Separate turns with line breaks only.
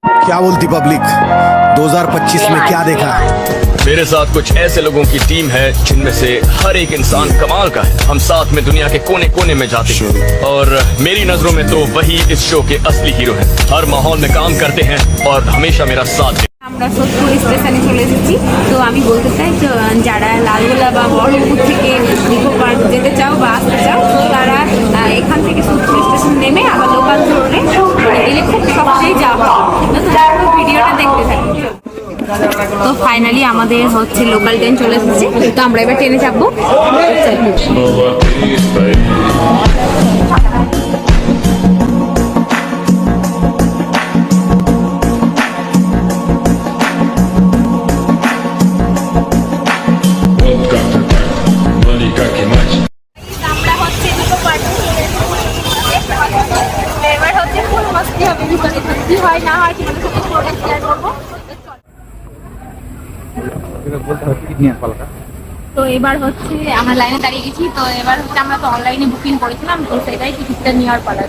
क्या बोलती पब्लिक 2025 में क्या देखा?
मेरे साथ कुछ ऐसे लोगों की टीम है जिनमें से हर एक इंसान कमाल का है। हम साथ में दुनिया के कोने कोने में जाते हैं और मेरी नजरों में तो वही इस शो के असली हीरो हैं। हर माहौल में काम करते हैं और हमेशा मेरा साथ देते हैं।
আমরা সোদপুর স্টেশনে চলে এসেছি। তো আমি বলতে চাই যারা লালগোলা বা বহরমপুর থেকে ইকো পার্ক যেতে চাও বা আসতে চাও, তো তারা এখান থেকে সোদপুর স্টেশন নেমে আবার লোকাল ধরে গেলে খুব সহজেই যাওয়া হবে। তো পুরো ভিডিওটা দেখতে থাকি। তো ফাইনালি আমাদের হচ্ছে লোকাল ট্রেন চলে এসেছে। তো আমরা এবার ট্রেনে যাবো। আমরা হচ্ছে ইকো পার্কে চলে এসেছি। এবার হচ্ছে ফুল মস্তি হবে ভিতরে, কি হয় না হয় তোমাদের সাথে পুরোটা শেয়ার করবো। তো এবার হচ্ছে আমরা লাইনে দাঁড়িয়ে গেছি। তো এবার হচ্ছে আমরা তো অনলাইনে বুকিং করেছিলাম, তো সেটাই টিকিটটা নেওয়ার পালা।